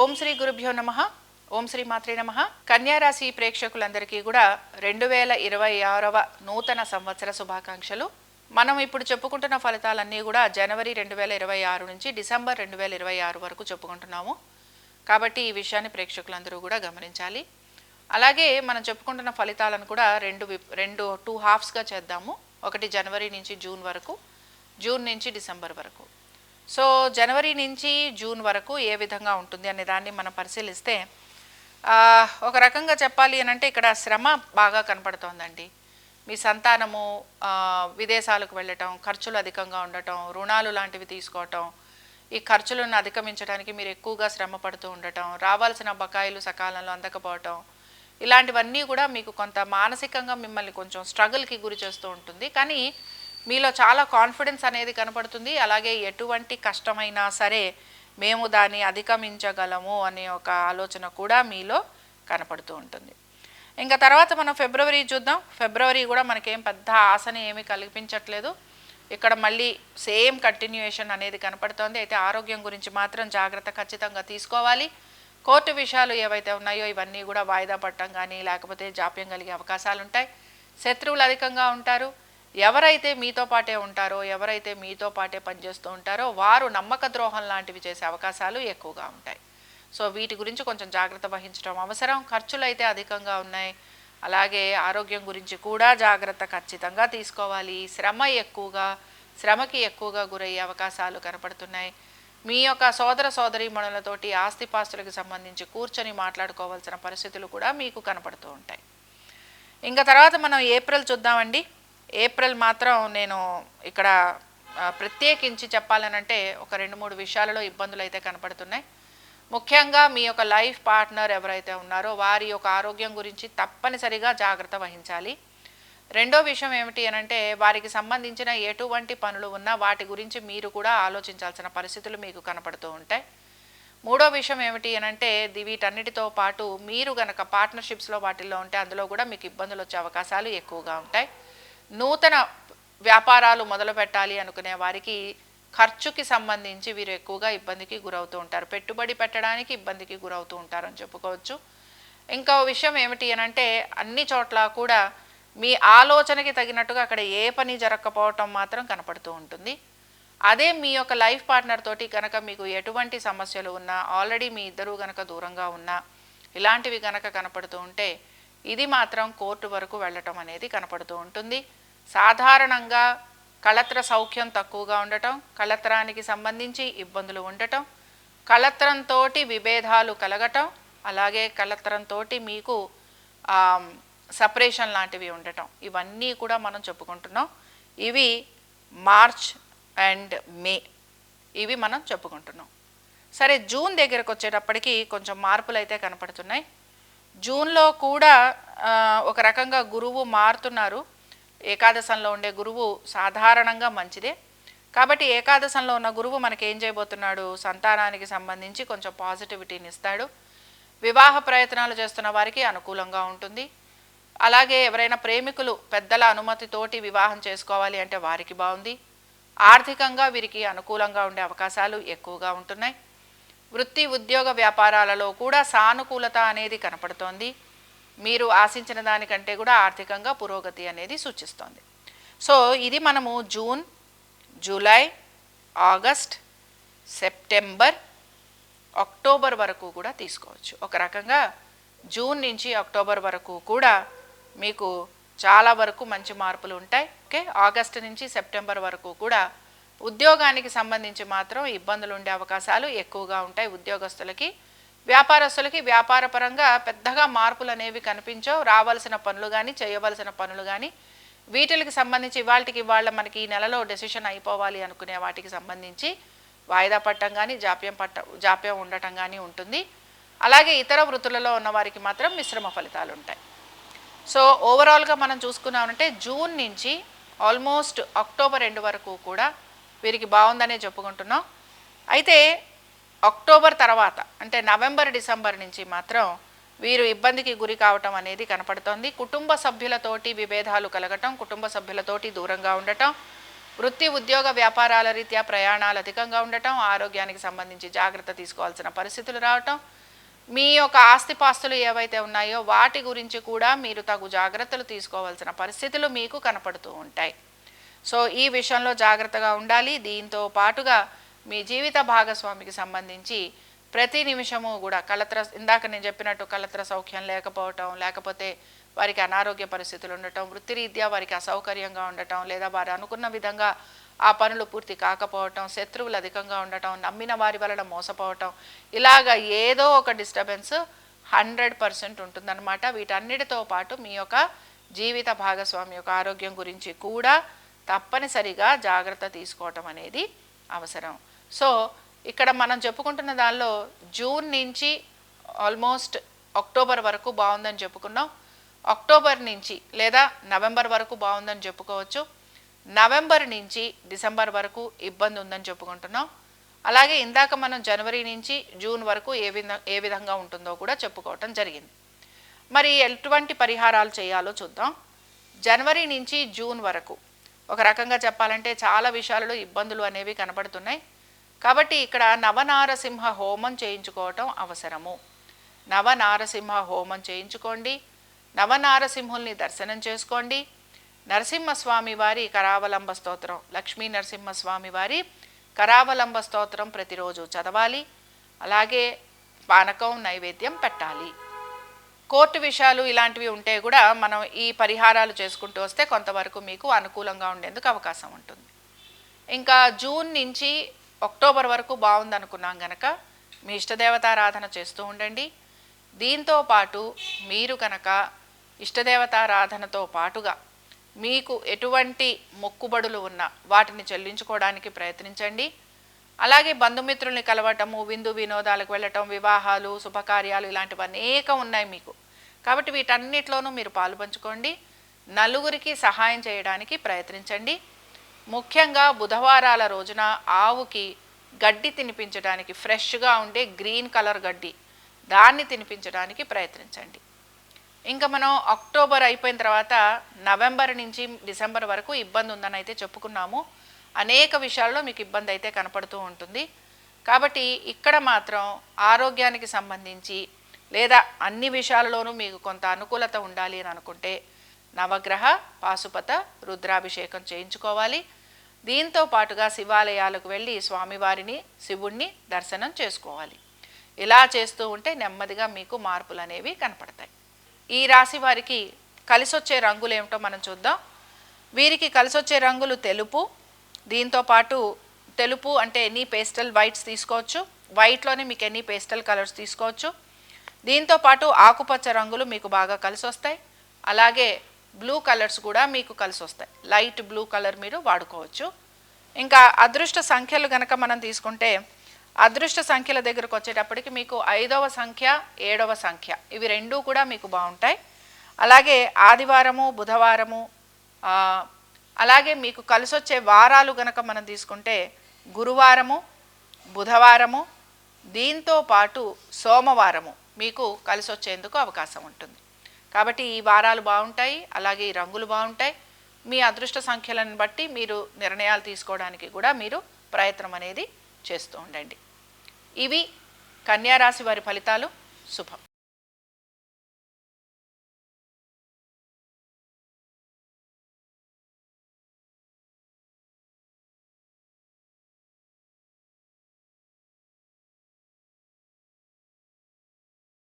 ఓం శ్రీ గురుభ్యో నమః. ఓం శ్రీ మాత్రే నమః. కన్యా రాశి ప్రేక్షకులందరికీ కూడా 2026వ నూతన సంవత్సర శుభాకాంక్షలు. మనం ఇప్పుడు చెప్పుకుంటున్న ఫలితాలన్నీ కూడా జనవరి 2026 నుంచి డిసెంబర్ 2026 వరకు చెప్పుకుంటున్నాము. కాబట్టి ఈ విషయాన్ని ప్రేక్షకులందరూ కూడా గమనించాలి. అలాగే మనం చెప్పుకుంటున్న ఫలితాలను కూడా టూ హాఫ్స్గా చేద్దాము. ఒకటి జనవరి నుంచి జూన్ వరకు, జూన్ నుంచి డిసెంబర్ వరకు. సో జనవరి నుంచి జూన్ వరకు ఏ విధంగా ఉంటుంది అనే దాన్ని మనం పరిశీలిస్తే ఒక రకంగా చెప్పాలి అని అంటే ఇక్కడ శ్రమ బాగా కనపడుతోందండి. మీ సంతానము విదేశాలకు వెళ్ళటం, ఖర్చులు అధికంగా ఉండటం, రుణాలు లాంటివి తీసుకోవటం, ఈ ఖర్చులను అధిగమించడానికి మీరు ఎక్కువగా శ్రమ పడుతూ ఉండటం, రావాల్సిన బకాయిలు సకాలంలో అందకపోవటం, ఇలాంటివన్నీ కూడా మీకు కొంత మానసికంగా మిమ్మల్ని కొంచెం స్ట్రగుల్కి గురి చేస్తూ ఉంటుంది. కానీ మీలో చాలా కాన్ఫిడెన్స్ అనేది కనపడుతుంది. అలాగే ఎటువంటి కష్టమైనా సరే మేము దాన్ని అధిగమించగలము అనే ఒక ఆలోచన కూడా మీలో కనపడుతూ ఉంటుంది. ఇంకా తర్వాత మనం ఫిబ్రవరి చూద్దాం. ఫిబ్రవరి కూడా మనకేం పెద్ద ఆశని ఏమీ కల్పించట్లేదు. ఇక్కడ మళ్ళీ సేమ్ కంటిన్యూయేషన్ అనేది కనపడుతోంది. అయితే ఆరోగ్యం గురించి మాత్రం జాగ్రత్త ఖచ్చితంగా తీసుకోవాలి. కోర్టు విషయాలు ఏవైతే ఉన్నాయో ఇవన్నీ కూడా వాయిదా పడటం కానీ లేకపోతే జాప్యం కలిగే అవకాశాలు ఉంటాయి. శత్రువులు అధికంగా ఉంటారు. ఎవరైతే మీతో పాటే ఉంటారో, ఎవరైతే మీతో పాటే పనిచేస్తూ ఉంటారో వారు నమ్మక ద్రోహం లాంటివి చేసే అవకాశాలు ఎక్కువగా ఉంటాయి. సో వీటి గురించి కొంచెం జాగ్రత్త వహించడం అవసరం. ఖర్చులు అయితే అధికంగా ఉన్నాయి. అలాగే ఆరోగ్యం గురించి కూడా జాగ్రత్త ఖచ్చితంగా తీసుకోవాలి. శ్రమకి ఎక్కువగా గురయ్యే అవకాశాలు కనపడుతున్నాయి. మీ యొక్క సోదర సోదరీమణులతోటి ఆస్తిపాస్తులకు సంబంధించి కూర్చొని మాట్లాడుకోవాల్సిన పరిస్థితులు కూడా మీకు కనపడుతూ ఉంటాయి. ఇంకా తర్వాత మనం ఏప్రిల్ చూద్దామండి. ఏప్రిల్ మాత్రం నేను ఇక్కడ ప్రత్యేకించి చెప్పాలనంటే ఒక 2-3 విషయాలలో ఇబ్బందులు అయితే కనపడుతున్నాయి. ముఖ్యంగా మీ యొక్క లైఫ్ పార్ట్నర్ ఎవరైతే ఉన్నారో వారి యొక్క ఆరోగ్యం గురించి తప్పనిసరిగా జాగ్రత్త వహించాలి. రెండో విషయం ఏమిటి అనంటే వారికి సంబంధించిన ఎటువంటి పనులు ఉన్నా వాటి గురించి మీరు కూడా ఆలోచించాల్సిన పరిస్థితులు మీకు కనపడుతూ ఉంటాయి. మూడో విషయం ఏమిటి అనంటే వీటన్నిటితో పాటు మీరు గనక పార్ట్నర్షిప్స్లో వాటిల్లో ఉంటే అందులో కూడా మీకు ఇబ్బందులు వచ్చే అవకాశాలు ఎక్కువగా ఉంటాయి. నూతన వ్యాపారాలు మొదలు పెట్టాలి అనుకునే వారికి ఖర్చుకి సంబంధించి వీరు ఎక్కువగా ఇబ్బందికి గురవుతూ ఉంటారు. పెట్టుబడి పెట్టడానికి ఇబ్బందికి గురవుతూ ఉంటారని చెప్పుకోవచ్చు. ఇంకో విషయం ఏమిటి అనంటే అన్ని చోట్ల కూడా మీ ఆలోచనకి తగినట్టుగా అక్కడ ఏ పని జరగకపోవటం మాత్రం కనపడుతూ ఉంటుంది. అదే మీ యొక్క లైఫ్ పార్ట్నర్ తోటి కనుక మీకు ఎటువంటి సమస్యలు ఉన్నా, ఆల్రెడీ మీ ఇద్దరూ కనుక దూరంగా ఉన్నా, ఇలాంటివి కనుక కనపడుతూ ఉంటే ఇది మాత్రం కోర్టు వరకు వెళ్ళటం అనేది కనపడుతూ ఉంటుంది. సాధారణంగా కళత్ర సౌఖ్యం తక్కువగా ఉండటం, కళత్రానికి సంబంధించి ఇబ్బందులు ఉండటం, కళత్రంతో విభేదాలు కలగటం, అలాగే కళత్రంతో మీకు సపరేషన్ లాంటివి ఉండటం, ఇవన్నీ కూడా మనం చెప్పుకుంటున్నాం. ఇవి మార్చ్ అండ్ మే ఇవి మనం చెప్పుకుంటున్నాం. సరే, జూన్ దగ్గరకు వచ్చేటప్పటికి కొంచెం మార్పులు అయితే కనపడుతున్నాయి. జూన్లో కూడా ఒక రకంగా గురువు మారుతున్నారు. ఏకాదశంలో ఉండే గురువు సాధారణంగా మంచిదే. కాబట్టి ఏకాదశంలో ఉన్న గురువు మనకి ఏం చేయబోతున్నాడు, సంతానానికి సంబంధించి కొంచెం పాజిటివిటీని ఇస్తాడు. వివాహ ప్రయత్నాలు చేస్తున్న వారికి అనుకూలంగా ఉంటుంది. అలాగే ఎవరైనా ప్రేమికులు పెద్దల అనుమతితోటి వివాహం చేసుకోవాలి అంటే వారికి బాగుంది. ఆర్థికంగా వీరికి అనుకూలంగా ఉండే అవకాశాలు ఎక్కువగా ఉంటున్నాయి. వృత్తి ఉద్యోగ వ్యాపారాలలో కూడా సానుకూలత అనేది కనపడుతోంది. మీరు ఆశించిన దానికంటే కూడా ఆర్థికంగా పురోగతి అనేది సూచిస్తోంది. సో ఇది మనము June, July, August, September, October వరకు కూడా తీసుకోవచ్చు. ఒక రకంగా జూన్ నుంచి అక్టోబర్ వరకు కూడా మీకు చాలా వరకు మంచి మార్పులు ఉంటాయి. ఓకే, ఆగస్టు నుంచి సెప్టెంబర్ వరకు కూడా ఉద్యోగానికి సంబంధించి మాత్రం ఇబ్బందులు ఉండే అవకాశాలు ఎక్కువగా ఉంటాయి. ఉద్యోగస్తులకి, వ్యాపారస్తులకి వ్యాపారపరంగా పెద్దగా మార్పులు అనేవి కనిపించవు. రావాల్సిన పనులు కానీ చేయవలసిన పనులు కానీ వీటికి సంబంధించి ఇవాళ మనకి ఈ నెలలో డెసిషన్ అయిపోవాలి అనుకునే వాటికి సంబంధించి వాయిదా పట్టడం కానీ జాప్యం ఉండటం కానీ ఉంటుంది. అలాగే ఇతర వృత్తులలో ఉన్న వారికి మాత్రం మిశ్రమ ఫలితాలు ఉంటాయి. సో ఓవరాల్గా మనం చూసుకున్నామంటే జూన్ నుంచి ఆల్మోస్ట్ అక్టోబర్ ఎండ్ వరకు కూడా వీరికి బాగుందనే చెప్పుకుంటున్నాం. అయితే అక్టోబర్ తర్వాత అంటే నవంబర్, డిసెంబర్ నుంచి మాత్రం వీరు ఇబ్బందికి గురి కావటం అనేది కనపడుతోంది. కుటుంబ సభ్యులతోటి విభేదాలు కలగటం, కుటుంబ సభ్యులతోటి దూరంగా ఉండటం, వృత్తి ఉద్యోగ వ్యాపారాల రీత్యా ప్రయాణాలు అధికంగా ఉండటం, ఆరోగ్యానికి సంబంధించి జాగ్రత్త తీసుకోవాల్సిన పరిస్థితులు రావటం, మీ యొక్క ఆస్తిపాస్తులు ఏవైతే ఉన్నాయో వాటి గురించి కూడా మీరు తగు జాగ్రత్తలు తీసుకోవాల్సిన పరిస్థితులు మీకు కనపడుతూ ఉంటాయి. సో ఈ విషయంలో జాగ్రత్తగా ఉండాలి. దీంతో పాటుగా మీ జీవిత భాగస్వామికి సంబంధించి ప్రతి నిమిషము కూడా ఇందాక నేను చెప్పినట్టు కలత్ర సౌఖ్యం లేకపోవటం, లేకపోతే వారికి అనారోగ్య పరిస్థితులు ఉండటం, వృత్తిరీత్యా వారికి అసౌకర్యంగా ఉండటం, లేదా వారు అనుకున్న విధంగా ఆ పనులు పూర్తి కాకపోవటం, శత్రువులు అధికంగా ఉండటం, నమ్మిన వారి వలన మోసపోవటం, ఇలాగ ఏదో ఒక డిస్టర్బెన్స్ 100% ఉంటుందన్నమాట. వీటన్నిటితో పాటు మీ యొక్క జీవిత భాగస్వామి యొక్క ఆరోగ్యం గురించి కూడా తప్పనిసరిగా జాగ్రత్త తీసుకోవటం అనేది అవసరం. సో ఇక్కడ మనం చెప్పుకుంటున్న దానిలో జూన్ నుంచి ఆల్మోస్ట్ అక్టోబర్ వరకు బాగుందని చెప్పుకున్నాం. అక్టోబర్ నుంచి లేదా నవంబర్ వరకు బాగుందని చెప్పుకోవచ్చు. నవంబర్ నుంచి డిసెంబర్ వరకు ఇబ్బంది ఉందని చెప్పుకుంటున్నాం. అలాగే ఇందాక మనం జనవరి నుంచి జూన్ వరకు ఏ విధంగా ఉంటుందో కూడా చెప్పుకోవటం జరిగింది. మరి ఎటువంటి పరిహారాలు చేయాలో చూద్దాం. జనవరి నుంచి జూన్ వరకు ఒక రకంగా చెప్పాలంటే చాలా విషయాలలో ఇబ్బందులు అనేవి కనబడుతున్నాయి. కాబట్టి ఇక్కడ నవనారసింహ హోమం చేయించుకోవటం అవసరము. నవనారసింహ హోమం చేయించుకోండి. నవనారసింహుల్ని దర్శనం చేసుకోండి. నరసింహస్వామి వారి కరావలంబ స్తోత్రం, లక్ష్మీ నరసింహస్వామి వారి కరావలంబ స్తోత్రం ప్రతిరోజు చదవాలి. అలాగే పానకం నైవేద్యం పెట్టాలి. కోర్టు విషయాలు ఇలాంటివి ఉంటే కూడా మనం ఈ పరిహారాలు చేసుకుంటూ వస్తే కొంతవరకు మీకు అనుకూలంగా ఉండేందుకు అవకాశం ఉంటుంది. ఇంకా జూన్ నుంచి అక్టోబర్ వరకు బాగుందనుకున్నాం కనుక మీ ఇష్టదేవతారాధన చేస్తూ ఉండండి. దీంతో పాటు మీరు కనుక ఇష్టదేవతారాధనతో పాటుగా మీకు ఎటువంటి మొక్కుబడులు ఉన్నా వాటిని చెల్లించుకోవడానికి ప్రయత్నించండి. అలాగే బంధుమిత్రుల్ని కలవటము, విందు వినోదాలకు వెళ్ళటం, వివాహాలు, శుభకార్యాలు ఇలాంటివి అనేకం ఉన్నాయి మీకు. కాబట్టి వీటన్నిటిలోనూ మీరు పాలుపంచుకోండి. నలుగురికి సహాయం చేయడానికి ప్రయత్నించండి. ముఖ్యంగా బుధవారాల రోజున ఆవుకి గడ్డి తినిపించడానికి, ఫ్రెష్గా ఉండే గ్రీన్ కలర్ గడ్డి, దాన్ని తినిపించడానికి ప్రయత్నించండి. ఇంకా మనం అక్టోబర్ అయిపోయిన తర్వాత నవంబర్ నుంచి డిసెంబర్ వరకు ఇబ్బంది ఉందని అయితే చెప్పుకున్నాము. అనేక విషయాల్లో మీకు ఇబ్బంది అయితే కనపడుతూ ఉంటుంది. కాబట్టి ఇక్కడ మాత్రం ఆరోగ్యానికి సంబంధించి లేదా అన్ని విషయాలలోనూ మీకు కొంత అనుకూలత ఉండాలి అని అనుకుంటే నవగ్రహ పాశుపత రుద్రాభిషేకం చేయించుకోవాలి. దీంతో పాటుగా శివాలయాలకు వెళ్ళి స్వామివారిని, శివుణ్ణి దర్శనం చేసుకోవాలి. ఇలా చేస్తూ ఉంటే నెమ్మదిగా మీకు మార్పులు అనేవి కనపడతాయి. ఈ రాశి వారికి కలిసొచ్చే రంగులు ఏమిటో మనం చూద్దాం. వీరికి కలిసొచ్చే రంగులు తెలుపు. దీంతో పాటు తెలుపు అంటే ఎనీ పేస్టల్ వైట్స్ తీసుకోవచ్చు. వైట్లోనే మీకు ఎనీ పేస్టల్ కలర్స్ తీసుకోవచ్చు. దీంతో పాటు ఆకుపచ్చ రంగులు మీకు బాగా కలిసి వస్తాయి. అలాగే బ్లూ కలర్స్ కూడా మీకు కలిసి వస్తాయి. లైట్ బ్లూ కలర్ మీరు వాడుకోవచ్చు. ఇంకా అదృష్ట సంఖ్యలు కనుక మనం తీసుకుంటే అదృష్ట సంఖ్యల దగ్గరకు వచ్చేటప్పటికి మీకు 5వ సంఖ్య, 7వ సంఖ్య ఇవి రెండూ కూడా మీకు బాగుంటాయి. అలాగే ఆదివారము, బుధవారము, అలాగే మీకు కలిసొచ్చే వారాలు గనక మనం తీసుకుంటే గురువారము, బుధవారము, దీంతో పాటు సోమవారము మీకు కలిసొచ్చేందుకు అవకాశం ఉంటుంది. కాబట్టి ఈ వారాలు బాగుంటాయి. అలాగే ఈ రంగులు బాగుంటాయి. మీ అదృష్ట సంఖ్యలను బట్టి మీరు నిర్ణయాలు తీసుకోవడానికి కూడా మీరు ప్రయత్నం అనేది చేస్తూ ఉండండి. ఇవి కన్యా రాశి వారి ఫలితాలు. శుభం.